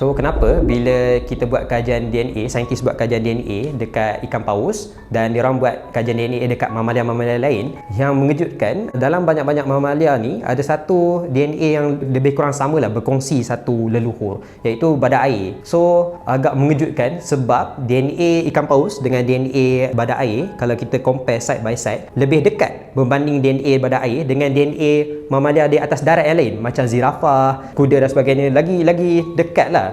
So kenapa bila kita buat kajian DNA, saintis buat kajian DNA dekat ikan paus dan diorang buat kajian DNA dekat mamalia-mamalia lain, yang mengejutkan dalam banyak-banyak mamalia ni ada satu DNA yang lebih kurang sama lah, berkongsi satu leluhur, iaitu badak air. So agak mengejutkan sebab DNA ikan paus dengan DNA badak air, kalau kita compare side by side, lebih dekat berbanding DNA badak air dengan DNA mamalia di atas darat yang lain macam zirafah, kuda dan sebagainya. Lagi dekat lah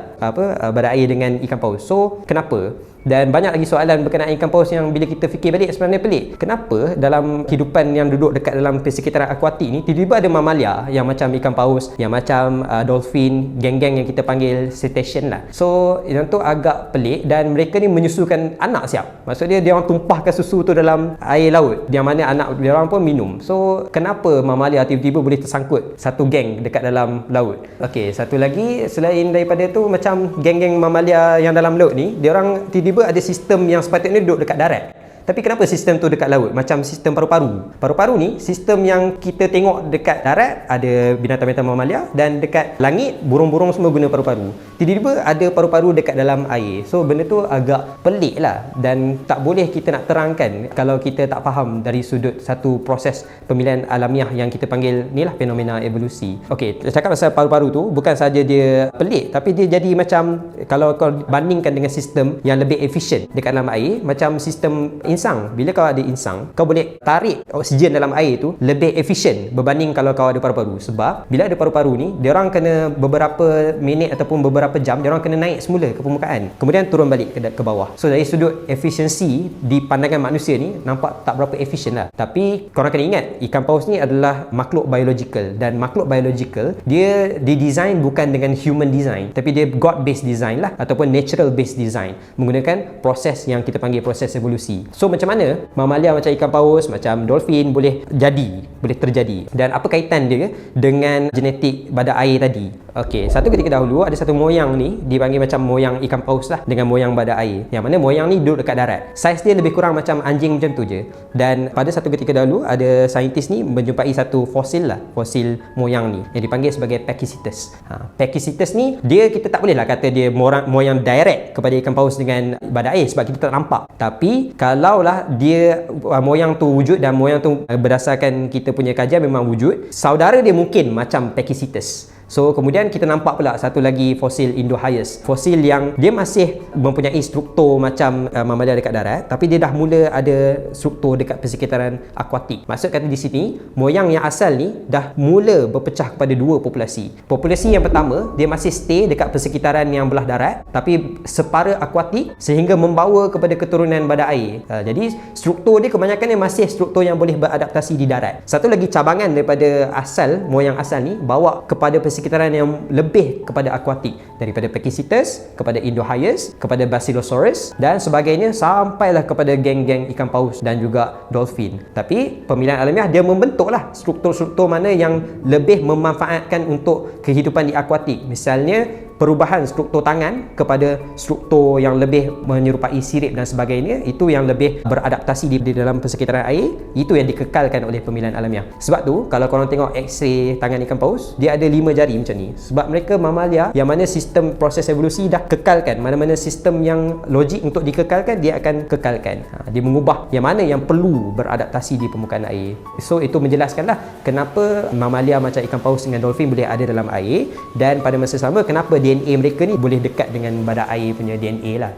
badak air dengan ikan paus. So kenapa? Dan banyak lagi soalan berkenaan ikan paus yang bila kita fikir balik sebenarnya pelik. Kenapa dalam kehidupan yang duduk dekat dalam persekitaran akuatik ni tiba-tiba ada mamalia yang macam ikan paus, yang macam dolphin, geng-geng yang kita panggil cetacean lah. So yang tu agak pelik dan mereka ni menyusukan anak siap. Maksudnya dia orang tumpahkan susu tu dalam air laut, yang mana anak dia orang pun minum. So kenapa mamalia tiba-tiba boleh tersangkut satu geng dekat dalam laut? Okey, satu lagi selain daripada tu, macam geng-geng mamalia yang dalam laut ni, dia orang tiba-tiba ada sistem yang sepatutnya duduk dekat darat. Tapi kenapa sistem tu dekat laut? Macam sistem paru-paru. Paru-paru ni sistem yang kita tengok dekat darat ada binatang-binatang mamalia, dan dekat langit burung-burung semua guna paru-paru. Tiba-tiba ada paru-paru dekat dalam air. So benda tu agak pelik lah, dan tak boleh kita nak terangkan kalau kita tak faham dari sudut satu proses pemilihan alamiah yang kita panggil ni lah fenomena evolusi. Okey, cakap pasal paru-paru tu bukan saja dia pelik, tapi dia jadi macam, kalau kau bandingkan dengan sistem yang lebih efisien dekat dalam air, macam sistem insang. Bila kau ada insang, kau boleh tarik oksigen dalam air tu lebih efisien berbanding kalau kau ada paru-paru. Sebab bila ada paru-paru ni, dia orang kena beberapa minit ataupun beberapa jam, dia orang kena naik semula ke permukaan, kemudian turun balik ke bawah. So dari sudut efisiensi di pandangan manusia ni nampak tak berapa efisien lah. Tapi korang kena ingat, ikan paus ni adalah makhluk biological, dan makhluk biological dia didesign bukan dengan human design, tapi dia god based design lah, ataupun natural based design, menggunakan proses yang kita panggil proses evolusi. So macam mana mamalia macam ikan paus, macam dolphin boleh terjadi, dan apa kaitan dia dengan genetik badak air tadi? Okey, satu ketika dahulu ada satu moyang ni dipanggil macam moyang ikan paus lah, dengan moyang badak air, yang mana moyang ni duduk dekat darat. Saiz dia lebih kurang macam anjing macam tu je. Dan pada satu ketika dahulu ada saintis ni menjumpai satu fosil lah, fosil moyang ni yang dipanggil sebagai Pachycetus. Pachycetus ni dia, kita tak boleh lah kata dia moyang direct kepada ikan paus dengan badak air sebab kita tak nampak. Tapi kalaulah dia moyang tu wujud, dan moyang tu berdasarkan kita punya kajian memang wujud, saudara dia mungkin macam Pachycetus. So kemudian kita nampak pula satu lagi fosil Indohyus, fosil yang dia masih mempunyai struktur macam mamalia dekat darat, tapi dia dah mula ada struktur dekat persekitaran akuatik. Maksud kata di sini, moyang yang asal ni dah mula berpecah kepada dua populasi. Populasi yang pertama dia masih stay dekat persekitaran yang belah darat, tapi separa akuatik, sehingga membawa kepada keturunan badak air. Jadi struktur dia kebanyakan dia masih struktur yang boleh beradaptasi di darat. Satu lagi cabangan daripada asal, moyang asal ni bawa kepada persekitaran yang lebih kepada akuatik, daripada Pachycetus kepada Indohyus, kepada Basilosaurus dan sebagainya, sampailah kepada geng-geng ikan paus dan juga dolphin. Tapi pemilihan alamiah dia membentuklah struktur-struktur mana yang lebih memanfaatkan untuk kehidupan di akuatik. Misalnya perubahan struktur tangan kepada struktur yang lebih menyerupai sirip dan sebagainya, itu yang lebih beradaptasi di dalam persekitaran air, itu yang dikekalkan oleh pemilihan alamiah. Sebab tu kalau korang tengok X-ray tangan ikan paus, dia ada 5 jari macam ni, sebab mereka mamalia yang mana sistem proses evolusi dah kekalkan, mana-mana sistem yang logik untuk dikekalkan dia akan kekalkan. Dia mengubah yang mana yang perlu beradaptasi di permukaan air. So itu menjelaskanlah kenapa mamalia macam ikan paus dengan dolphin boleh ada dalam air, dan pada masa sama kenapa DNA mereka ni boleh dekat dengan badak air punya DNA lah.